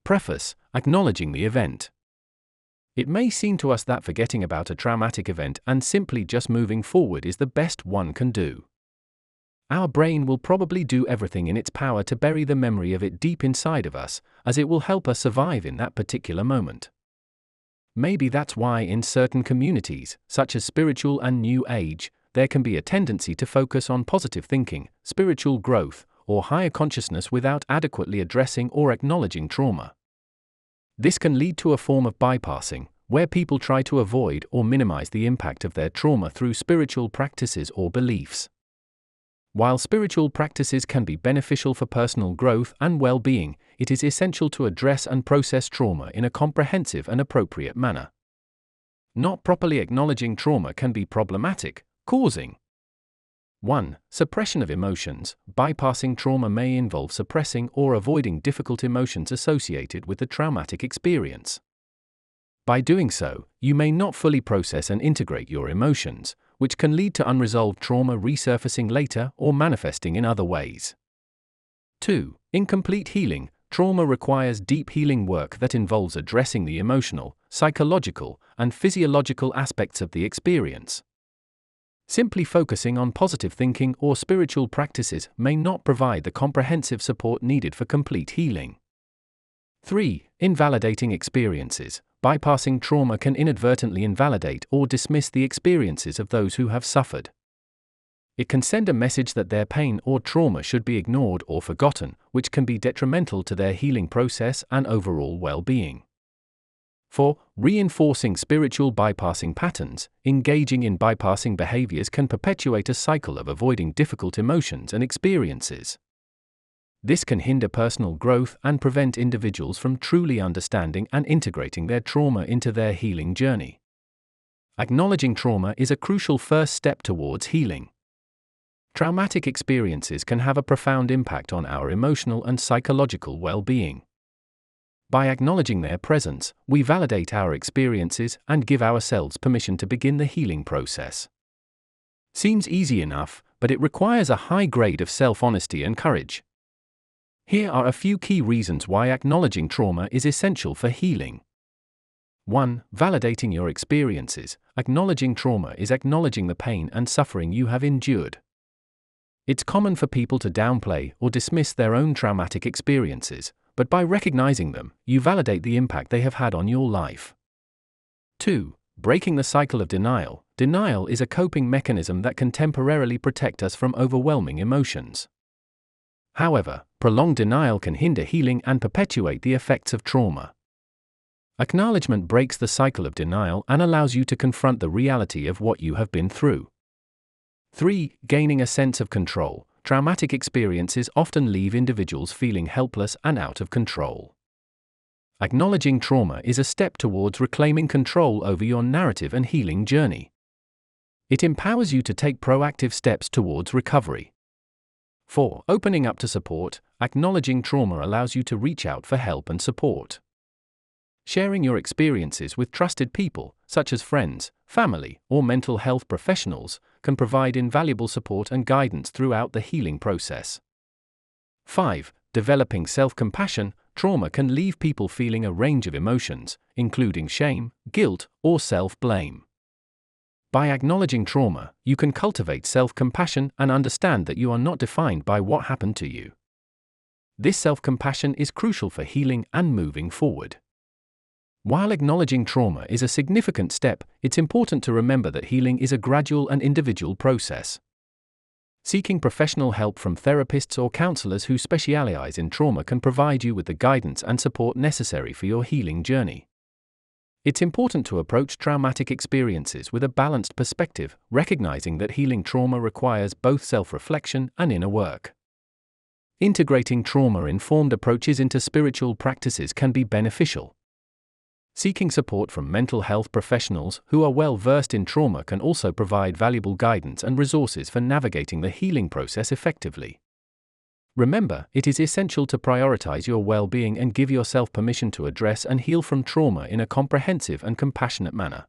Preface: acknowledging the event. It may seem to us that forgetting about a traumatic event and simply just moving forward is the best one can do. Our brain will probably do everything in its power to bury the memory of it deep inside of us, as it will help us survive in that particular moment. Maybe that's why in certain communities, such as spiritual and New Age, there can be a tendency to focus on positive thinking, spiritual growth, or higher consciousness without adequately addressing or acknowledging trauma. This can lead to a form of bypassing, where people try to avoid or minimize the impact of their trauma through spiritual practices or beliefs. While spiritual practices can be beneficial for personal growth and well-being, it is essential to address and process trauma in a comprehensive and appropriate manner. Not properly acknowledging trauma can be problematic, causing 1. Suppression of emotions. Bypassing trauma may involve suppressing or avoiding difficult emotions associated with the traumatic experience. By doing so, you may not fully process and integrate your emotions, which can lead to unresolved trauma resurfacing later or manifesting in other ways. 2. Incomplete healing. Trauma requires deep healing work that involves addressing the emotional, psychological, and physiological aspects of the experience. Simply focusing on positive thinking or spiritual practices may not provide the comprehensive support needed for complete healing. 3. Invalidating experiences. Bypassing trauma can inadvertently invalidate or dismiss the experiences of those who have suffered. It can send a message that their pain or trauma should be ignored or forgotten, which can be detrimental to their healing process and overall well-being. 4. Reinforcing spiritual bypassing patterns. Engaging in bypassing behaviors can perpetuate a cycle of avoiding difficult emotions and experiences. This can hinder personal growth and prevent individuals from truly understanding and integrating their trauma into their healing journey. Acknowledging trauma is a crucial first step towards healing. Traumatic experiences can have a profound impact on our emotional and psychological well-being. By acknowledging their presence, we validate our experiences and give ourselves permission to begin the healing process. Seems easy enough, but it requires a high grade of self-honesty and courage. Here are a few key reasons why acknowledging trauma is essential for healing. 1. Validating your experiences. Acknowledging trauma is acknowledging the pain and suffering you have endured. It's common for people to downplay or dismiss their own traumatic experiences, but by recognizing them, you validate the impact they have had on your life. 2. Breaking the cycle of denial. Denial is a coping mechanism that can temporarily protect us from overwhelming emotions. However, prolonged denial can hinder healing and perpetuate the effects of trauma. Acknowledgement breaks the cycle of denial and allows you to confront the reality of what you have been through. 3. Gaining a sense of control. Traumatic experiences often leave individuals feeling helpless and out of control. Acknowledging trauma is a step towards reclaiming control over your narrative and healing journey. It empowers you to take proactive steps towards recovery. 4. Opening up to support. Acknowledging trauma allows you to reach out for help and support. Sharing your experiences with trusted people, such as friends, family, or mental health professionals, can provide invaluable support and guidance throughout the healing process. 5. Developing self-compassion. Trauma can leave people feeling a range of emotions, including shame, guilt, or self-blame. By acknowledging trauma, you can cultivate self-compassion and understand that you are not defined by what happened to you. This self-compassion is crucial for healing and moving forward. While acknowledging trauma is a significant step, it's important to remember that healing is a gradual and individual process. Seeking professional help from therapists or counselors who specialize in trauma can provide you with the guidance and support necessary for your healing journey. It's important to approach traumatic experiences with a balanced perspective, recognizing that healing trauma requires both self-reflection and inner work. Integrating trauma-informed approaches into spiritual practices can be beneficial. Seeking support from mental health professionals who are well-versed in trauma can also provide valuable guidance and resources for navigating the healing process effectively. Remember, it is essential to prioritize your well-being and give yourself permission to address and heal from trauma in a comprehensive and compassionate manner.